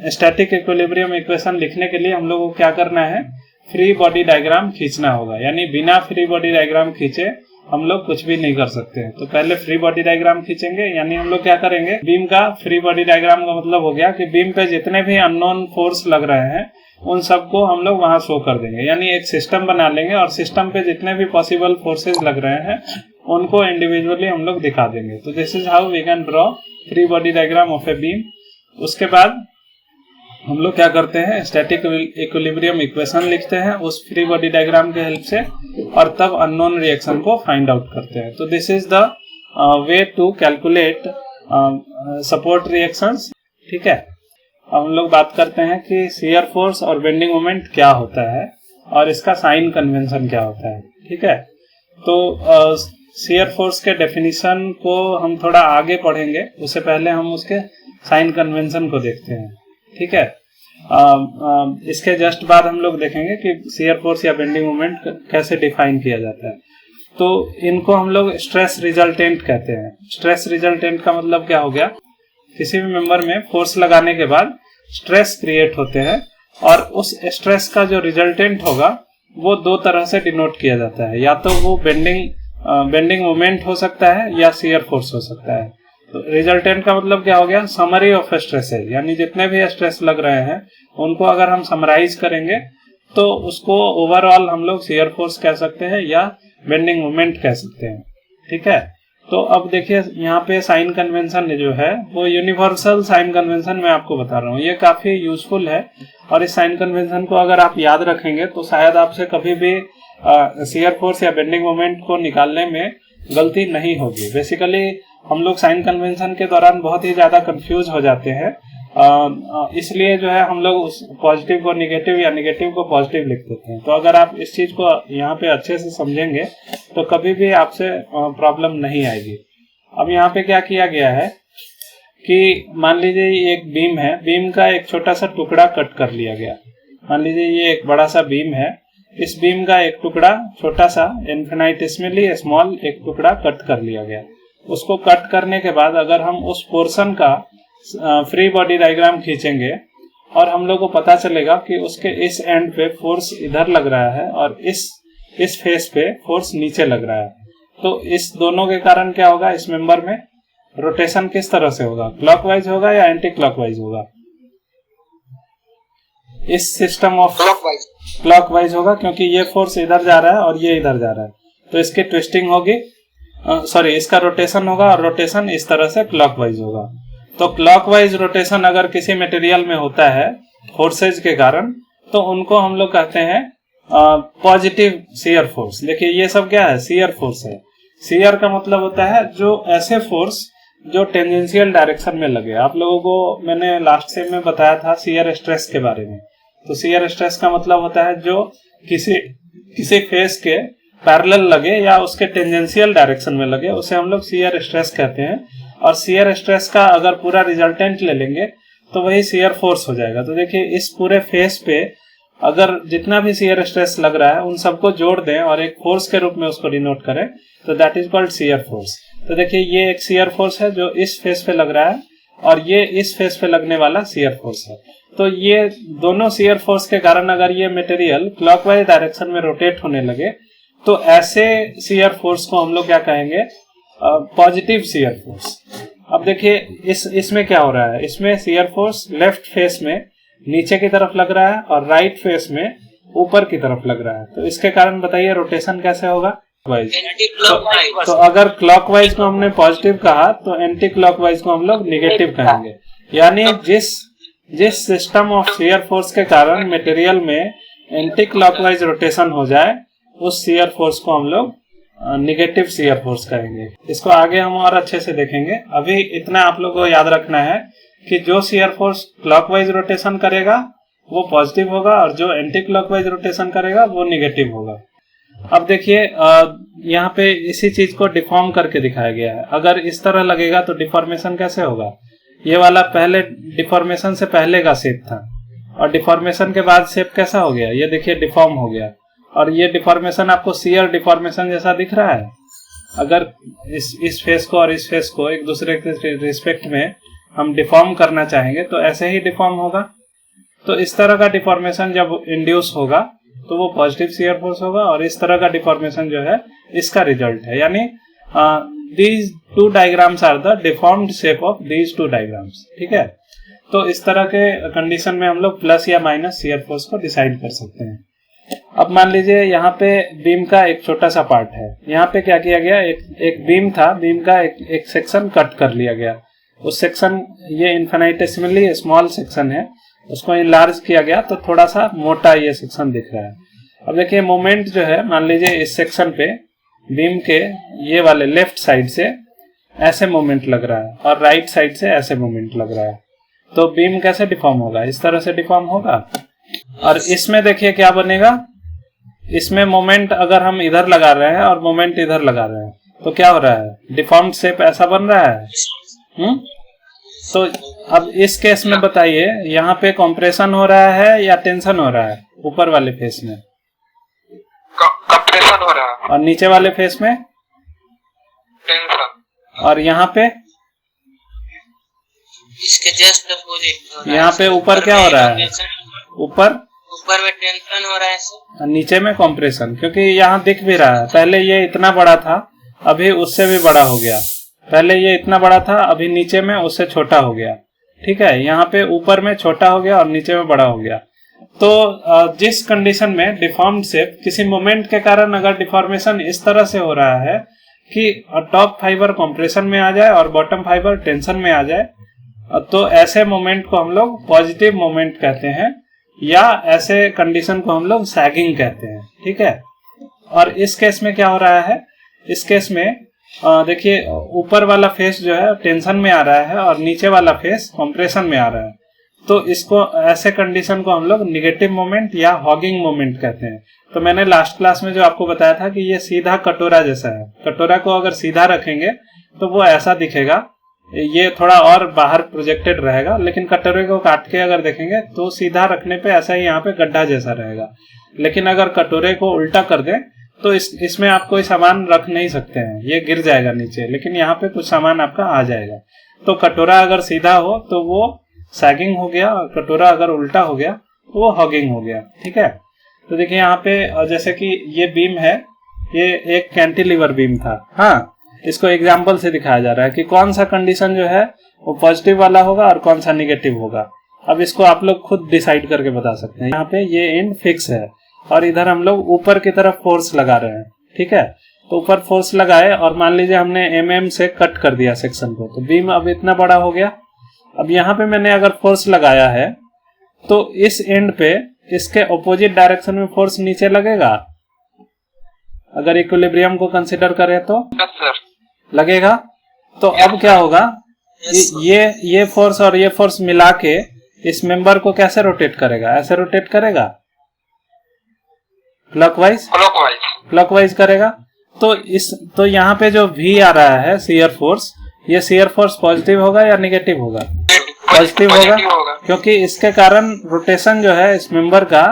स्टैटिक इक्विलिब्रियम इक्वेशन लिखने के लिए हम लोग को क्या करना है, फ्री बॉडी डायग्राम खींचना होगा। यानी बिना फ्री बॉडी डायग्राम खींचे हम लोग कुछ भी नहीं कर सकते हैं। तो पहले फ्री बॉडी डायग्राम खींचेंगे। यानी हम लोग क्या करेंगे, बीम का फ्री बॉडी डायग्राम का मतलब हो गया कि बीम पे जितने भी अननोन फोर्स लग रहे हैं उन सबको हम लोग वहां शो कर देंगे। यानी एक सिस्टम बना लेंगे और सिस्टम पे जितने भी पॉसिबल फोर्सेज लग रहे हैं उनको इंडिविजुअली हम लोग दिखा देंगे। तो this is how we can draw free body diagram of a beam. उसके बाद हम लोग क्या करते हैं, स्टैटिक इक्विलिब्रियम इक्वेशन लिखते हैं उस फ्री बॉडी डायग्राम के हेल्प से, और तब अननोन रिएक्शन को फाइंड आउट करते हैं। तो this is the way to calculate support reactions. ठीक है, अब हम लोग बात करते हैं कि शियर फोर्स और बेंडिंग मोमेंट क्या होता है और इसका साइन कन्वेंशन क्या होता है। ठीक है, तो शियर फोर्स के डेफिनेशन को हम थोड़ा आगे पढ़ेंगे, उससे पहले हम उसके साइन कन्वेंशन को देखते हैं। ठीक है, इसके जस्ट बाद हम लोग देखेंगे कि शियर फोर्स या बेंडिंग मोमेंट कैसे डिफाइन किया जाता है। तो इनको हम लोग स्ट्रेस रिजल्टेंट कहते हैं। स्ट्रेस रिजल्टेंट का मतलब क्या हो गया, किसी भी मेंबर में फोर्स लगाने के बाद स्ट्रेस क्रिएट होते हैं, और उस स्ट्रेस का जो रिजल्टेंट होगा वो 2 तरह से डिनोट किया जाता है। या तो वो बेंडिंग मोमेंट हो सकता है या शियर फोर्स हो सकता है। तो रिजल्टेंट का मतलब क्या हो गया, समरी ऑफ स्ट्रेसेज। यानी जितने भी स्ट्रेस लग रहे हैं उनको अगर हम समराइज करेंगे तो उसको ओवरऑल हम लोग शियर फोर्स कह सकते हैं या बेंडिंग मोमेंट कह सकते हैं। ठीक है, तो अब देखिए यहाँ पे साइन कन्वेंशन जो है वो यूनिवर्सल साइन कन्वेंशन मैं आपको बता रहा हूँ। ये काफी यूजफुल है, और इस साइन कन्वेंशन को अगर आप याद रखेंगे तो शायद आपसे कभी भी शियर फोर्स या बेंडिंग मोमेंट को निकालने में गलती नहीं होगी। बेसिकली हम लोग साइन कन्वेंशन के दौरान बहुत ही ज्यादा कंफ्यूज हो जाते हैं, इसलिए जो है हम लोग उस पॉजिटिव को निगेटिव या निगेटिव को पॉजिटिव लिख देते हैं। तो अगर आप इस चीज को यहाँ पे अच्छे से समझेंगे तो कभी भी आपसे प्रॉब्लम नहीं आएगी। अब यहाँ पे क्या किया गया है कि मान लीजिए ये एक बीम है, बीम का एक छोटा सा टुकड़ा कट कर लिया गया। मान लीजिए ये एक बड़ा सा बीम है, इस बीम का एक टुकड़ा छोटा सा इन्फिनिटेसिमली स्मॉल एक टुकड़ा कट कर लिया गया। उसको कट करने के बाद अगर हम उस पोर्शन का फ्री बॉडी डायग्राम खींचेंगे और हम लोग को पता चलेगा कि उसके इस एंड पे फोर्स इधर लग रहा है और इस फेस पे फोर्स नीचे लग रहा है। तो इस दोनों के कारण क्या होगा, इस मेंबर में रोटेशन किस तरह से होगा, क्लॉकवाइज होगा या एंटी क्लॉकवाइज होगा? इस सिस्टम ऑफ क्लॉकवाइज होगा, क्योंकि ये फोर्स इधर जा रहा है और ये इधर जा रहा है, तो इसकी ट्विस्टिंग होगी, इसका रोटेशन होगा, और रोटेशन इस तरह से क्लॉकवाइज होगा। तो क्लॉकवाइज रोटेशन अगर किसी मटेरियल में होता है फोर्सेज के कारण, तो उनको हम लोग कहते हैं पॉजिटिव शियर फोर्स। देखिए ये सब क्या है, शियर फोर्स है। शियर का मतलब होता है जो ऐसे फोर्स जो टेंजेंशियल डायरेक्शन में लगे। आप लोगों को मैंने लास्ट सेम में बताया था शियर स्ट्रेस के बारे में। तो शियर स्ट्रेस का मतलब होता है जो किसी फेस के पैरेलल लगे या उसके टेंजेंशियल डायरेक्शन में लगे, उसे हम लोग शियर स्ट्रेस कहते हैं। और शियर स्ट्रेस का अगर पूरा रिजल्टेंट ले लेंगे तो वही शियर फोर्स हो जाएगा। तो देखिए इस पूरे फेस पे अगर जितना भी शियर स्ट्रेस लग रहा है उन सबको जोड़ दें और एक फोर्स के रूप में उसको डिनोट करें, तो that is called shear force. तो देखिए ये एक शियर फोर्स है जो इस फेस पे लग रहा है, और ये इस फेस पे लगने वाला शियर फोर्स है। तो ये दोनों शियर फोर्स के कारण अगर ये मटेरियल क्लॉकवाइज डायरेक्शन में रोटेट होने लगे तो ऐसे शियर फोर्स को हम लोग क्या कहेंगे, पॉजिटिव शियर फोर्स। अब देखिए इसमें क्या हो रहा है, इसमें शियर फोर्स लेफ्ट फेस में नीचे की तरफ लग रहा है और राइट फेस में ऊपर की तरफ लग रहा है। तो इसके कारण बताइए रोटेशन कैसे होगा? तो अगर क्लॉकवाइज को हमने पॉजिटिव कहा तो एंटी क्लॉकवाइज को हम लोग निगेटिव कहेंगे। यानी जिस सिस्टम ऑफ शियर फोर्स के कारण मटेरियल में एंटी क्लॉकवाइज रोटेशन हो जाए उस शियर फोर्स को हम लोग निगेटिव शियर फोर्स कहेंगे। इसको आगे हम और अच्छे से देखेंगे। अभी इतना आप लोगों को याद रखना है कि जो शियर फोर्स क्लॉकवाइज रोटेशन करेगा वो पॉजिटिव होगा और जो एंटी क्लॉकवाइज रोटेशन करेगा वो निगेटिव होगा। अब देखिए यहाँ पे इसी चीज को डिफॉर्म करके दिखाया गया है। अगर इस तरह लगेगा तो डिफॉर्मेशन कैसे होगा? ये वाला पहले डिफॉर्मेशन से पहले का शेप था और डिफॉर्मेशन के बाद शेप कैसा हो गया? ये देखिए डिफॉर्म हो गया और ये डिफॉर्मेशन आपको शियर डिफॉर्मेशन जैसा दिख रहा है। अगर इस फेस को और इस फेस को एक दूसरे के रिस्पेक्ट में हम डिफॉर्म करना चाहेंगे तो ऐसे ही डिफॉर्म होगा। तो इस तरह का डिफॉर्मेशन जब इंड्यूस होगा तो वो पॉजिटिव शियर फोर्स होगा और इस तरह का डिफॉर्मेशन जो है इसका रिजल्ट है। यानी these two diagrams are the deformed shape of these two diagrams। ठीक है, तो इस तरह के कंडीशन में हम लोग प्लस या माइनस शियर फोर्स को डिसाइड कर सकते हैं। अब मान लीजिए यहाँ पे बीम का एक छोटा सा पार्ट है। यहाँ पे क्या किया गया, एक बीम था, बीम का एक सेक्शन कट कर लिया गया। उस सेक्शन, ये इन्फिनिटेसिमली स्मॉल सेक्शन है, उसको इनलार्ज किया गया तो थोड़ा सा मोटा ये सेक्शन दिख रहा है। अब देखिए मोमेंट जो है, मान लीजिए इस सेक्शन पे बीम के ये वाले लेफ्ट साइड से ऐसे मोमेंट लग रहा है और राइट साइड से ऐसे मोमेंट लग रहा है। तो बीम कैसे डिफॉर्म होगा? इस तरह से डिफॉर्म होगा। और इसमें देखिए क्या बनेगा, इसमें मोमेंट अगर हम इधर लगा रहे हैं और मोमेंट इधर लगा रहे हैं तो क्या हो रहा है? डिफॉर्म्ड शेप ऐसा बन रहा है। तो अब इस केस में बताइए यहाँ पे कंप्रेशन हो रहा है या टेंशन हो रहा है? ऊपर वाले फेस में कंप्रेशन हो रहा है और नीचे वाले फेस में टेंशन। और यहाँ पे इसके जस्ट अपोजिट यहाँ पे ऊपर क्या हो रहा है? ऊपर में टेंशन हो रहा है, नीचे में कंप्रेशन, क्योंकि यहाँ दिख भी रहा है। पहले ये इतना बड़ा था, अभी उससे भी बड़ा हो गया। पहले ये इतना बड़ा था, अभी नीचे में उससे छोटा हो गया। ठीक है, यहाँ पे ऊपर में छोटा हो गया और नीचे में बड़ा हो गया। तो जिस कंडीशन में डिफॉर्म्ड शेप, किसी मोमेंट के कारण अगर डिफॉर्मेशन इस तरह से हो रहा है कि टॉप फाइबर कंप्रेशन में आ जाए और बॉटम फाइबर टेंशन में आ जाए, तो ऐसे मोमेंट को हम लोग पॉजिटिव मोमेंट कहते हैं या ऐसे कंडीशन को हम लोग सैगिंग कहते हैं। ठीक है, और इस केस में क्या हो रहा है? इस केस में देखिए ऊपर वाला फेस जो है टेंशन में आ रहा है और नीचे वाला फेस कंप्रेशन में आ रहा है। तो इसको, ऐसे कंडीशन को हम लोग निगेटिव मोमेंट या हॉगिंग मोमेंट कहते हैं। तो मैंने लास्ट क्लास में जो आपको बताया था कि ये सीधा कटोरा जैसा है। कटोरा को अगर सीधा रखेंगे तो वो ऐसा दिखेगा, ये थोड़ा और बाहर प्रोजेक्टेड रहेगा, लेकिन कटोरे को काट के अगर देखेंगे तो सीधा रखने पे ऐसा ही यहाँ पे गड्ढा जैसा रहेगा। लेकिन अगर कटोरे को उल्टा कर दें तो इसमें आप कोई सामान रख नहीं सकते हैं, ये गिर जाएगा नीचे, लेकिन यहाँ पे कुछ सामान आपका आ जाएगा। तो कटोरा अगर सीधा हो तो वो सैगिंग हो गया और कटोरा अगर उल्टा हो गया तो वो हॉगिंग हो गया। ठीक है, तो देखिए यहाँ पे जैसे कि ये बीम है, ये एक कैंटिलीवर बीम था। हाँ, इसको एग्जाम्पल से दिखाया जा रहा है कि कौन सा कंडीशन जो है वो पॉजिटिव वाला होगा और कौन सा निगेटिव होगा। अब इसको आप लोग खुद डिसाइड करके बता सकते हैं। यहाँ पे ये एंड फिक्स है और इधर हम लोग ऊपर की तरफ फोर्स लगा रहे हैं। ठीक है, तो ऊपर फोर्स लगाए और मान लीजिए हमने mm से कट कर दिया सेक्शन को, तो बीम अब इतना बड़ा हो गया। अब यहाँ पे मैंने अगर फोर्स लगाया है तो इस एंड पे इसके ऑपोजिट डायरेक्शन में फोर्स नीचे लगेगा। अगर इक्विलिब्रियम को कंसिडर करें तो लगेगा। तो अब क्या होगा, ये फोर्स और ये फोर्स मिला के इस मेंबर को कैसे रोटेट करेगा? ऐसे रोटेट करेगा, क्लॉकवाइज करेगा। तो यहाँ पे जो V आ रहा है शियर फोर्स, ये शियर फोर्स पॉजिटिव होगा या निगेटिव होगा? पॉजिटिव होगा, क्योंकि इसके कारण रोटेशन जो है इस मेंबर का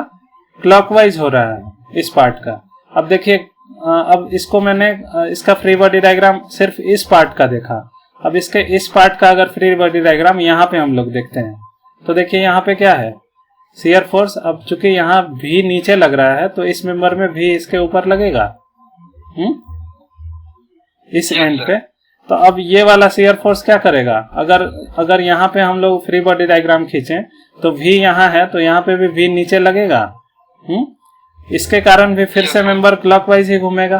क्लॉकवाइज हो रहा है इस पार्ट का। अब देखिए, अब इसको मैंने इसका फ्री बॉडी डायग्राम सिर्फ इस पार्ट का देखा। अब इसके इस पार्ट का अगर फ्री बॉडी डायग्राम यहाँ पे हम लोग देखते हैं तो देखिए यहाँ पे क्या है, शियर फोर्स। अब चूंकि यहाँ भी नीचे लग रहा है तो इस मेंबर में भी इसके ऊपर लगेगा, इस एंड पे। तो अब ये वाला शियर फोर्स क्या करेगा, अगर यहाँ पे हम लोग फ्री बॉडी डायग्राम खींचें तो V यहाँ है तो यहाँ पे भी V नीचे लगेगा। इसके कारण भी फिर से मेंबर क्लॉकवाइज ही घूमेगा।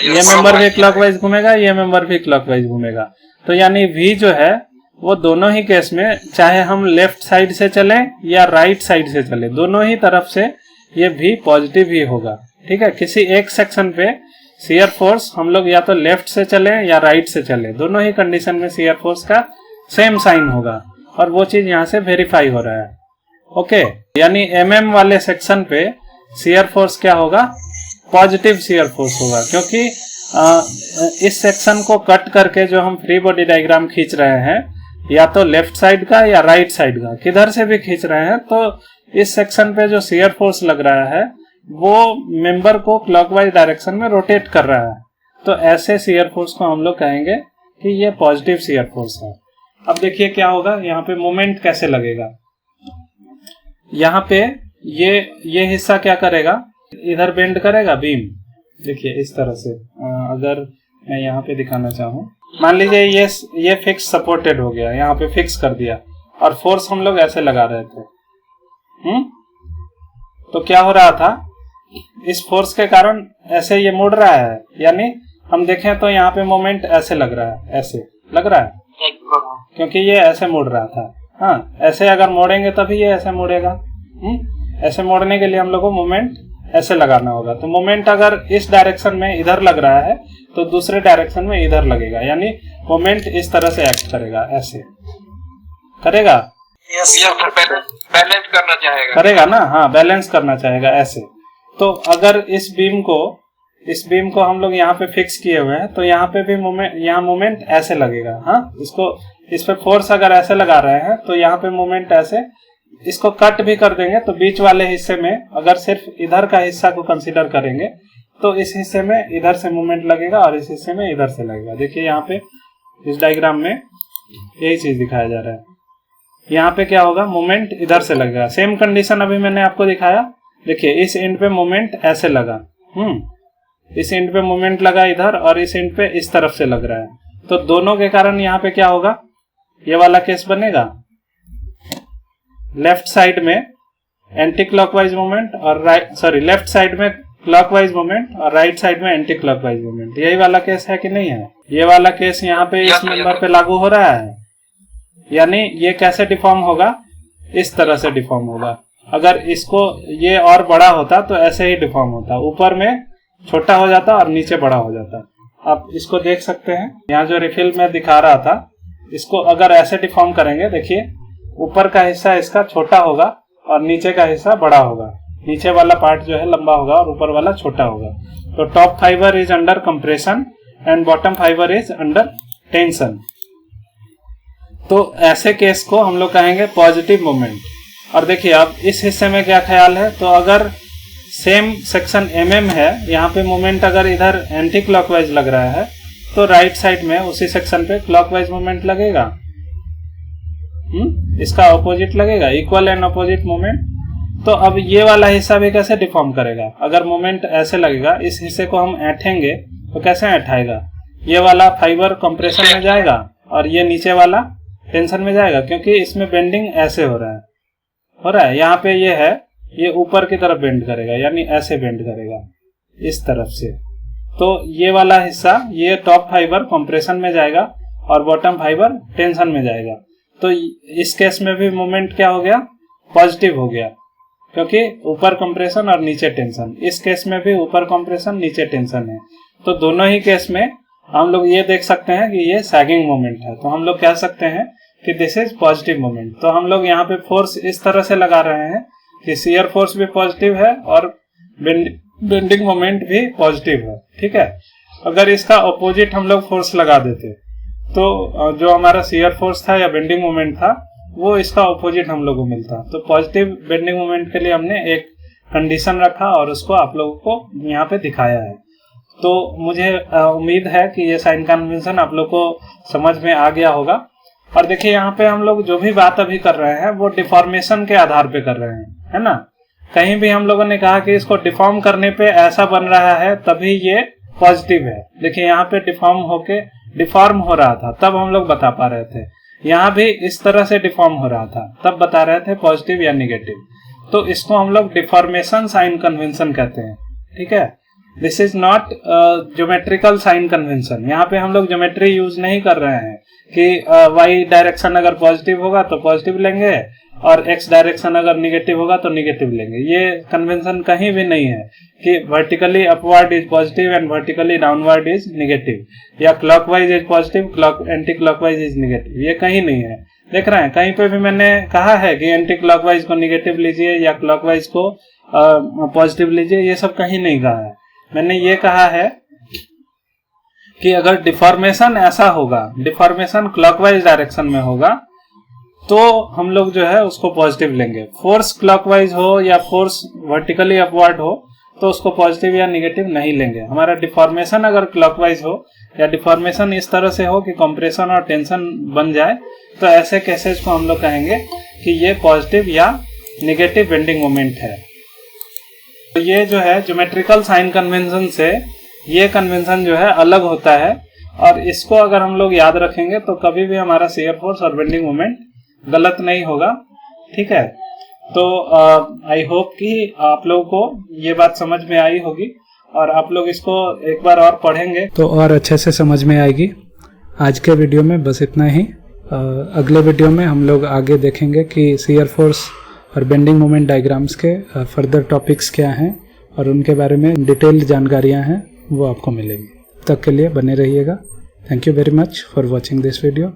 ये मेंबर भी क्लॉकवाइज घूमेगा, ये मेंबर भी क्लॉकवाइज घूमेगा। तो यानी V जो है वो दोनों ही केस में, चाहे हम लेफ्ट साइड से चले या राइट साइड से चले, दोनों ही तरफ से ये V पॉजिटिव ही होगा। ठीक है, किसी एक सेक्शन पे शियर फोर्स हम लोग या तो लेफ्ट से चले या राइट से चले, दोनों ही कंडीशन में शियर फोर्स का सेम साइन होगा और वो चीज यहाँ से वेरीफाई हो रहा है। ओके, यानी MM वाले सेक्शन पे शियर फोर्स क्या होगा, पॉजिटिव शियर फोर्स होगा, क्योंकि इस सेक्शन को कट करके जो हम फ्री बॉडी डायग्राम खींच रहे हैं, या तो लेफ्ट साइड का या राइट साइड का, किधर से भी खींच रहे हैं, तो इस सेक्शन पे जो शियर फोर्स लग रहा है वो मेंबर को क्लॉकवाइज डायरेक्शन में रोटेट कर रहा है। तो ऐसे शियर फोर्स को हम लोग कहेंगे कि ये पॉजिटिव शियर फोर्स है। अब देखिए क्या होगा, यहाँ पे मोमेंट कैसे लगेगा। यहाँ पे ये हिस्सा क्या करेगा, इधर बेंड करेगा बीम। देखिए इस तरह से, अगर मैं यहाँ पे दिखाना चाहूँ, मान लीजिए ये फिक्स सपोर्टेड हो गया, यहाँ पे फिक्स कर दिया और फोर्स हम लोग ऐसे लगा रहे थे। तो क्या हो रहा था, इस फोर्स के कारण ऐसे ये मुड़ रहा है, यानी हम देखें तो यहाँ पे मोमेंट ऐसे लग रहा है, ऐसे लग रहा है क्योंकि ये ऐसे मुड़ रहा था। हाँ, ऐसे अगर मोड़ेंगे तभी ये ऐसे मुड़ेगा। ऐसे मोड़ने के लिए हम लोग को मोमेंट ऐसे लगाना होगा। तो मोमेंट अगर इस डायरेक्शन में इधर लग रहा है तो दूसरे डायरेक्शन में इधर लगेगा, यानी मोमेंट इस तरह से एक्ट करेगा, ऐसे करेगा, बैलेंस करना चाहेगा, करेगा ना। हाँ, बैलेंस करना चाहेगा ऐसे। तो अगर इस बीम को हम लोग यहाँ पे फिक्स किए हुए हैं तो यहाँ पे भी यहाँ मोमेंट ऐसे लगेगा। हाँ, इस पे फोर्स अगर ऐसे लगा रहे हैं तो यहाँ पे मोमेंट ऐसे, इसको कट भी कर देंगे तो बीच वाले हिस्से में अगर सिर्फ इधर का हिस्सा को कंसीडर करेंगे तो इस हिस्से में इधर से मोमेंट लगेगा और इस हिस्से में इधर से लगेगा। देखिए यहाँ पे इस डायग्राम में यही चीज दिखाया जा रहा है। यहाँ पे क्या होगा, मोमेंट इधर से लगेगा। सेम कंडीशन अभी मैंने आपको दिखाया। देखिए इस एंड पे मोमेंट ऐसे लगा, इस एंड पे मोमेंट लगा इधर, और इस एंड पे इस तरफ से लग रहा है। तो दोनों के कारण यहाँ पे क्या होगा, ये वाला केस बनेगा, लेफ्ट साइड में एंटी क्लॉकवाइज मोमेंट और लेफ्ट साइड में क्लॉकवाइज मोमेंट और राइट साइड में एंटी क्लॉकवाइज मोमेंट। यही वाला केस है कि नहीं है? ये वाला केस यहाँ पे इस मेंबर पे लागू हो रहा है। यानी ये कैसे डिफॉर्म होगा, इस तरह से डिफॉर्म होगा। अगर इसको ये और बड़ा होता तो ऐसे ही डिफॉर्म होता, ऊपर में छोटा हो जाता और नीचे बड़ा हो जाता। आप इसको देख सकते हैं, यहाँ जो रिफिल में दिखा रहा था, इसको अगर ऐसे डिफॉर्म करेंगे, देखिए ऊपर का हिस्सा इसका छोटा होगा और नीचे का हिस्सा बड़ा होगा। नीचे वाला पार्ट जो है लंबा होगा और ऊपर वाला छोटा होगा। तो top fibre is under compression and bottom fibre is under tension. तो ऐसे केस को हम लोग कहेंगे पॉजिटिव मोमेंट। और देखिए अब इस हिस्से में क्या ख्याल है, तो अगर सेम सेक्शन MM है, यहाँ पे मोमेंट अगर इधर एंटी क्लॉकवाइज लग रहा है तो राइट साइड में उसी सेक्शन पे क्लॉकवाइज मोमेंट लगेगा। इसका ऑपोजिट लगेगा, इक्वल एंड ऑपोजिट मोमेंट। तो अब ये वाला हिस्सा भी कैसे डिफॉर्म करेगा, अगर मोमेंट ऐसे लगेगा, इस हिस्से को हम ऐंठेंगे तो कैसे ऐंठाएगा, ये वाला फाइबर कंप्रेशन में जाएगा और ये नीचे वाला टेंशन में जाएगा, क्योंकि इसमें बेंडिंग ऐसे हो रहा है। यहाँ पे ये है, ये ऊपर की तरफ बेंड करेगा, यानी ऐसे बेंड करेगा इस तरफ से। तो ये वाला हिस्सा, ये टॉप फाइबर कंप्रेशन में जाएगा और बॉटम फाइबर टेंशन में जाएगा। तो इस केस में भी मोमेंट क्या हो गया, पॉजिटिव हो गया, क्योंकि ऊपर कंप्रेशन और नीचे टेंशन। इस केस में भी ऊपर कंप्रेशन नीचे टेंशन है। तो दोनों ही केस में हम लोग ये देख सकते हैं कि ये सैगिंग मोमेंट है। तो हम लोग कह सकते हैं कि दिस इज पॉजिटिव मोमेंट। तो हम लोग यहाँ पे फोर्स इस तरह से लगा रहे हैं कि शियर फोर्स भी पॉजिटिव है और बेंडिंग मोमेंट भी पॉजिटिव है। ठीक है, अगर इसका ऑपोजिट हम लोग फोर्स लगा देते तो जो हमारा शियर फोर्स था या बेंडिंग मोमेंट था वो इसका ऑपोजिट हम लोग को मिलता। तो पॉजिटिव बेंडिंग मोमेंट के लिए हमने एक कंडीशन रखा और उसको आप लोगों को यहाँ पे दिखाया है। तो मुझे उम्मीद है कि ये साइन कन्वेंशन आप लोग को समझ में आ गया होगा। और देखिए यहाँ पे हम लोग जो भी बात अभी कर रहे हैं वो डिफॉर्मेशन के आधार पे कर रहे हैं, है ना। कहीं भी हम लोगों ने कहा कि इसको डिफॉर्म करने पे ऐसा बन रहा है तभी ये पॉजिटिव है। देखिए यहाँ पे डिफॉर्म हो रहा था, तब हम लोग बता पा रहे थे। यहाँ भी इस तरह से डिफॉर्म हो रहा था, तब बता रहे थे पॉजिटिव या निगेटिव। तो इसको हम लोग डिफॉर्मेशन साइन कन्वेंशन कहते हैं, ठीक है। This is not geometrical sign convention. यहाँ पे हम लोग ज्योमेट्री यूज नहीं कर रहे हैं कि वाई डायरेक्शन अगर पॉजिटिव होगा तो पॉजिटिव लेंगे और एक्स डायरेक्शन अगर निगेटिव होगा तो निगेटिव लेंगे। ये कन्वेंशन कहीं भी नहीं है कि vertically upward is positive and vertically downward is negative, या clockwise is positive anti clockwise is negative. ये कहीं नहीं है। देख रहे हैं, कहीं पे भी मैंने कहा है कि एंटी क्लॉकवाइज को निगेटिव लीजिए या क्लॉकवाइज को पॉजिटिव लीजिए, ये सब कहीं नहीं कहा है। मैंने ये कहा है कि अगर डिफॉर्मेशन ऐसा होगा, डिफॉर्मेशन क्लॉकवाइज डायरेक्शन में होगा, तो हम लोग जो है उसको पॉजिटिव लेंगे। फोर्स क्लॉकवाइज हो या फोर्स वर्टिकली अपवर्ड हो तो उसको पॉजिटिव या निगेटिव नहीं लेंगे। हमारा डिफॉर्मेशन अगर क्लॉकवाइज हो या डिफॉर्मेशन इस तरह से हो कि कंप्रेशन और टेंशन बन जाए, तो ऐसे केसेस को हम लोग कहेंगे कि ये पॉजिटिव या निगेटिव बेंडिंग मोमेंट है। तो ये जो है ज्योमेट्रिकल साइन कन्वेंशन से ये कन्वेंशन जो है अलग होता है, और इसको अगर हम लोग याद रखेंगे तो कभी भी हमारा शियर फोर्स और बेंडिंग मोमेंट गलत नहीं होगा, ठीक है। तो आई होप कि आप लोगों को ये बात समझ में आई होगी, और आप लोग इसको एक बार और पढ़ेंगे तो और अच्छे से समझ में आएगी। आज के वीडियो में बस इतना ही। अगले वीडियो में हम लोग आगे देखेंगे कि शियर फोर्स और बेंडिंग मोमेंट डायग्राम्स के फर्दर टॉपिक्स क्या हैं और उनके बारे में डिटेल्ड जानकारियां हैं, वो आपको मिलेंगी। तब तक के लिए बने रहिएगा। Thank you very much for watching this video.